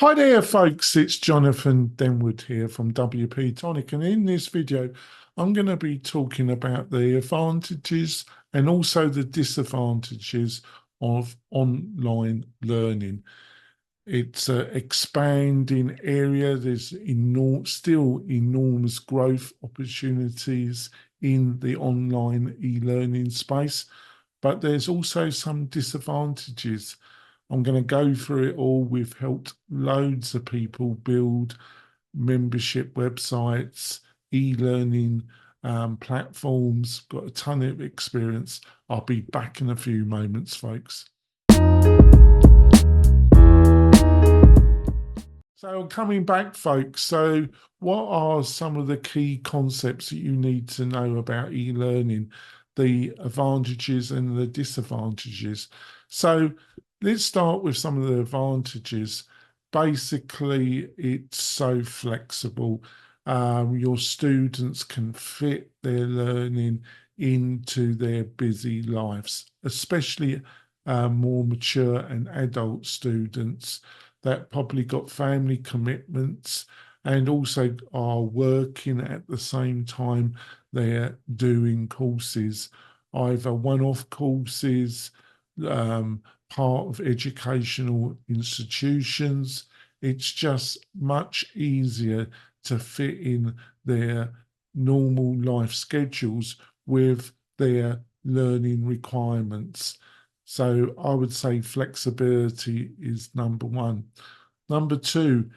Hi there, folks. It's Jonathan Denwood here from WP-Tonic, and in this video, I'm going to be talking about the advantages and also the disadvantages of online learning. It's an expanding area. There's still enormous growth opportunities in the online e-learning space, but there's also some disadvantages. I'm going to go through it all. We've helped loads of people build membership websites, e-learning platforms, got a ton of experience. I'll be back in a few moments, folks. So coming back, folks, so what are some of the key concepts that you need to know about e-learning, the advantages and the disadvantages? So let's start with some of the advantages. Basically, it's so flexible. Your students can fit their learning into their busy lives, especially more mature and adult students that probably got family commitments and also are working at the same time they're doing courses, either one-off courses, part of educational institutions. It's just much easier to fit in their normal life schedules with their learning requirements. So I would say flexibility is number one. Number two,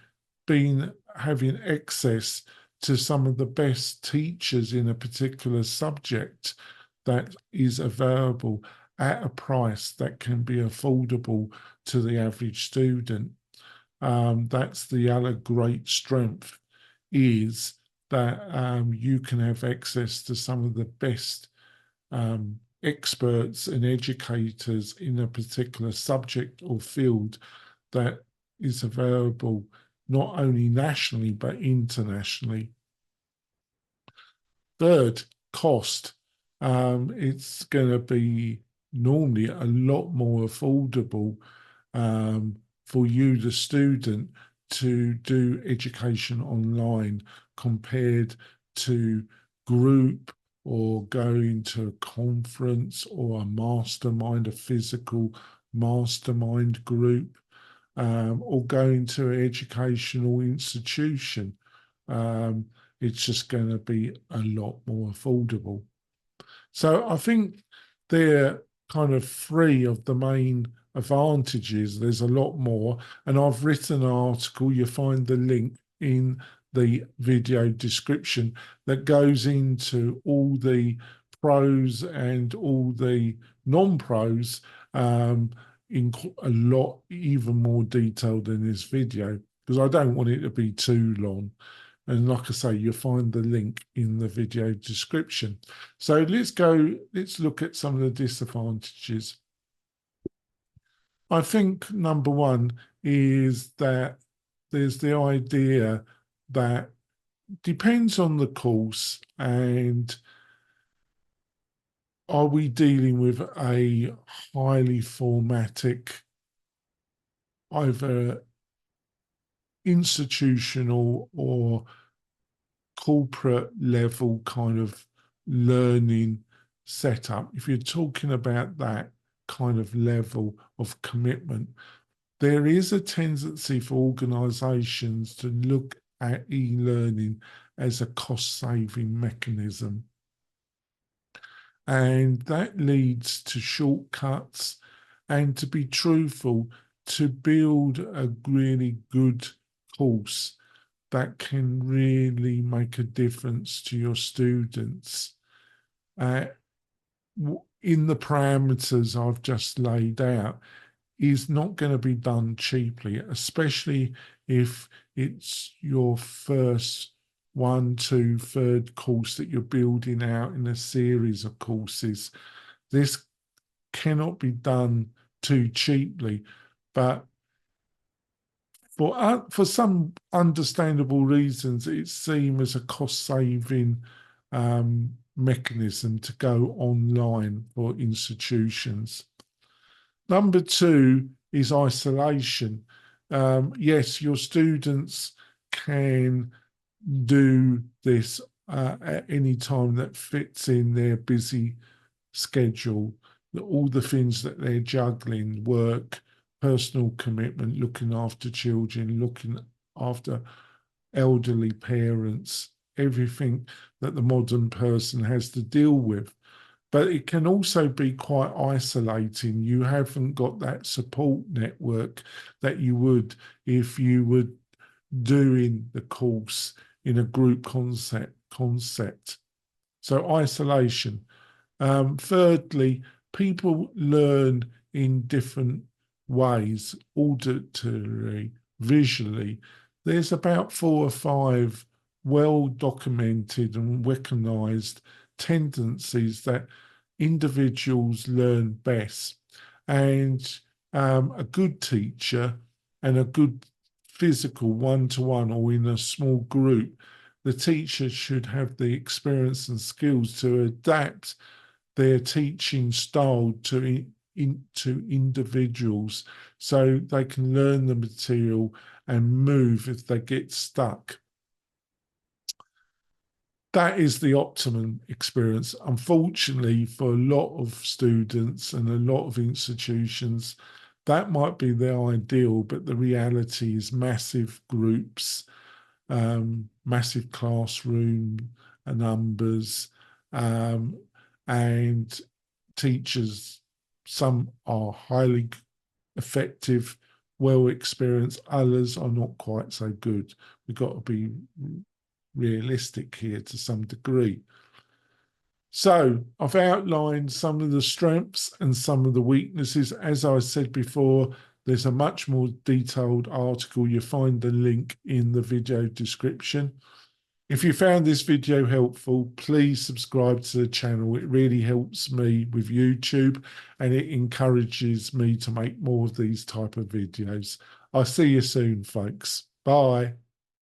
having access to some of the best teachers in a particular subject that is available at a price that can be affordable to the average student. That's the other great strength, is that you can have access to some of the best experts and educators in a particular subject or field that is available not only nationally but internationally. Third, cost. It's going to be normally a lot more affordable for you, the student, to do education online compared to group or going to a conference or a mastermind, a physical mastermind group, or going to an educational institution. It's just going to be a lot more affordable. So I think they're kind of three of the main advantages. There's a lot more, and I've written an article. You find the link in the video description that goes into all the pros and all the non-pros in a lot even more detail than this video, because I don't want it to be too long. And like I say, you'll find the link in the video description. So let's look at some of the disadvantages. I think number one is that there's the idea that depends on the course, and are we dealing with a highly formatic, either institutional or corporate level kind of learning setup? If you're talking about that kind of level of commitment, there is a tendency for organisations to look at e-learning as a cost-saving mechanism. And that leads to shortcuts, and to be truthful, to build a really good course that can really make a difference to your students in the parameters I've just laid out, is not going to be done cheaply, especially if it's your first one, two, third course that you're building out in a series of courses. This cannot be done too cheaply, but for some understandable reasons, it's seen as a cost-saving mechanism to go online for institutions. Number two is isolation. Yes, your students can do this at any time that fits in their busy schedule, all the things that they're juggling, work, personal commitment, looking after children, looking after elderly parents, everything that the modern person has to deal with. But it can also be quite isolating. You haven't got that support network that you would if you were doing the course in a group concept. So isolation. Thirdly, people learn in different ways, auditory, visually. There's about 4 or 5 well documented and recognized tendencies that individuals learn best. And a good teacher and a good physical one to one or in a small group, the teacher should have the experience and skills to adapt their teaching style to individuals so they can learn the material and move if they get stuck. That is the optimum experience. Unfortunately, for a lot of students and a lot of institutions, that might be their ideal, but the reality is massive groups, massive classroom numbers, um, and teachers. Some are highly effective, well experienced, others are not quite so good. We've got to be realistic here to some degree. So I've outlined some of the strengths and some of the weaknesses. As I said before, there's a much more detailed article. You'll find the link in the video description. If you found this video helpful, please subscribe to the channel. It really helps me with YouTube and it encourages me to make more of these type of videos. I'll see you soon, folks. Bye.